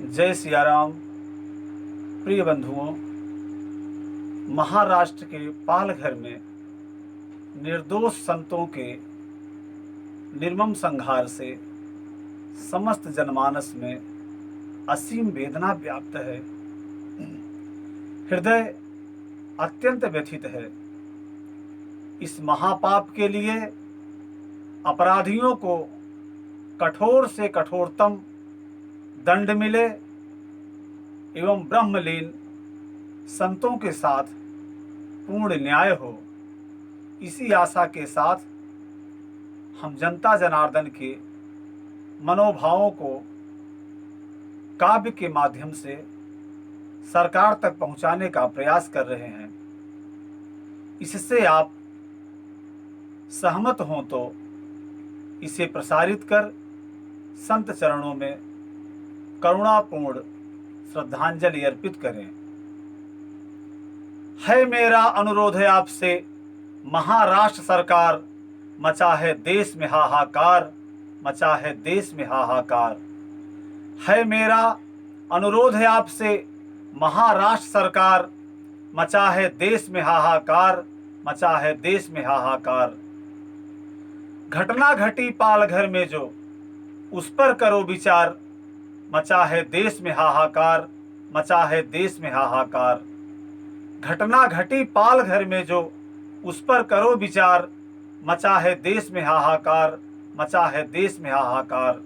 जय सिया राम। प्रिय बंधुओं, महाराष्ट्र के पालघर में निर्दोष संतों के निर्मम संहार से समस्त जनमानस में असीम वेदना व्याप्त है। हृदय अत्यंत व्यथित है। इस महापाप के लिए अपराधियों को कठोर से कठोरतम दंड मिले एवं ब्रह्मलीन संतों के साथ पूर्ण न्याय हो, इसी आशा के साथ हम जनता जनार्दन के मनोभावों को काव्य के माध्यम से सरकार तक पहुंचाने का प्रयास कर रहे हैं। इससे आप सहमत हों तो इसे प्रसारित कर संत चरणों में करुणापूर्ण श्रद्धांजलि अर्पित करें। है मेरा अनुरोध है आपसे, महाराष्ट्र सरकार, मचा है देश में हाहाकार, मचा है देश में हाहाकार। है मेरा अनुरोध है आपसे, महाराष्ट्र सरकार, मचा है देश में हाहाकार, मचा है देश में हाहाकार। घटना घटी पालघर में जो, उस पर करो विचार, मचा है देश में हाहाकार, मचा है देश में हाहाकार। घटना घटी पालघर में जो, उस पर करो विचार, मचा है देश में हाहाकार, मचा है देश में हाहाकार।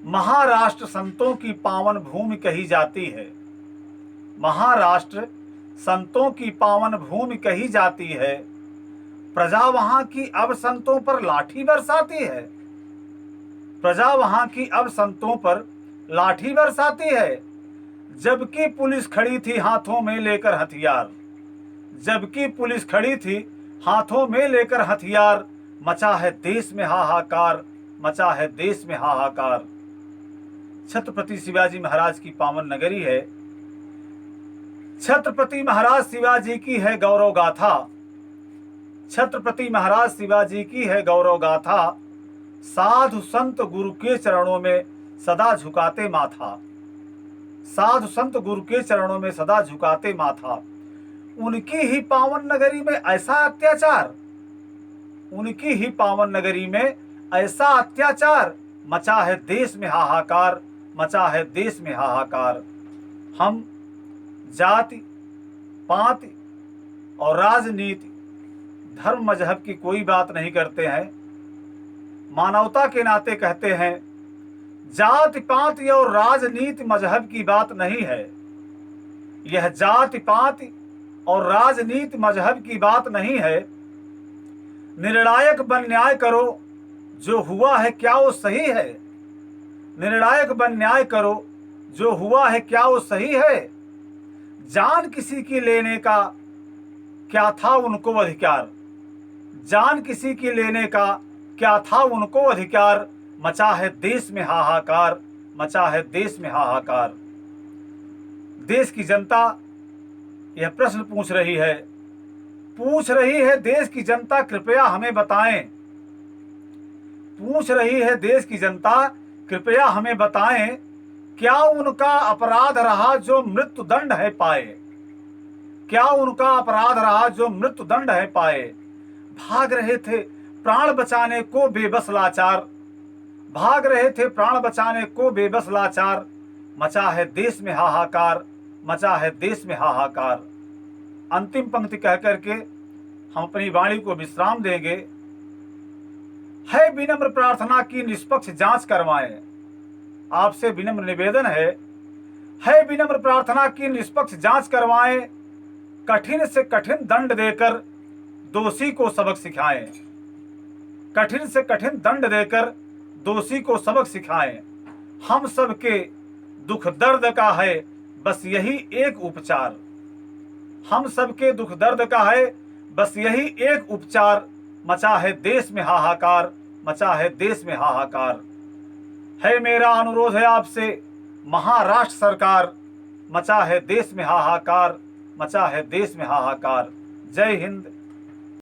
महाराष्ट्र संतों की पावन भूमि कही जाती है। महाराष्ट्र संतों की पावन भूमि कही जाती है। प्रजा वहां की अब संतों पर लाठी बरसाती है। प्रजा वहां की अब संतों पर लाठी बरसाती है। जबकि पुलिस खड़ी थी हाथों में लेकर हथियार, जबकि पुलिस खड़ी थी हाथों में लेकर हथियार। मचा है देश में हाहाकार, मचा है देश में हाहाकार। छत्रपति शिवाजी महाराज की पावन नगरी है। छत्रपति महाराज शिवाजी की है गौरव गाथा। छत्रपति महाराज शिवाजी की है गौरव गाथा। साधु संत गुरु के चरणों में सदा झुकाते माथा। साधु संत गुरु के चरणों में सदा झुकाते माथा। उनकी ही पावन नगरी में ऐसा अत्याचार, उनकी ही पावन नगरी में ऐसा अत्याचार। मचा है देश में हाहाकार, मचा है देश में हाहाकार। हम जाति पाति और राजनीति धर्म मजहब की कोई बात नहीं करते हैं। मानवता के नाते कहते हैं, जाति पाति और राजनीति मजहब की बात नहीं है। यह जाति पाति और राजनीति मजहब की बात नहीं है। निर्णायक बन न्याय करो, जो हुआ है क्या वो सही है। निर्णायक बन न्याय करो, जो हुआ है क्या वो सही है। जान किसी की लेने का क्या था उनको अधिकार, जान किसी की लेने का क्या था उनको अधिकार। मचा है देश में हाहाकार, मचा है देश में हाहाकार। देश की जनता यह प्रश्न पूछ रही है देश की जनता, कृपया हमें बताएं। पूछ रही है देश की जनता, कृपया हमें बताएं, क्या उनका अपराध रहा जो मृत्यु दंड है पाए। क्या उनका अपराध रहा जो मृत्यु दंड है पाए। भाग रहे थे प्राण बचाने को बेबस लाचार, भाग रहे थे प्राण बचाने को बेबस लाचार। मचा है देश में हाहाकार, मचा है देश में हाहाकार। अंतिम पंक्ति कह करके हम अपनी वाणी को विश्राम देंगे। है विनम्र प्रार्थना की निष्पक्ष जांच करवाएं। आपसे विनम्र निवेदन है विनम्र प्रार्थना की निष्पक्ष जांच करवाएं। कठिन से कठिन दंड देकर दोषी को सबक सिखाएं। कठिन से कठिन दंड देकर दोषी को सबक सिखाएं। हम सबके दुख दर्द का है बस यही एक उपचार। हम सबके दुख दर्द का है बस यही एक उपचार। मचा है देश में हाहाकार, मचा है देश में हाहाकार। है मेरा अनुरोध है आपसे, महाराष्ट्र सरकार, मचा है देश में हाहाकार, मचा है देश में हाहाकार। जय हिंद,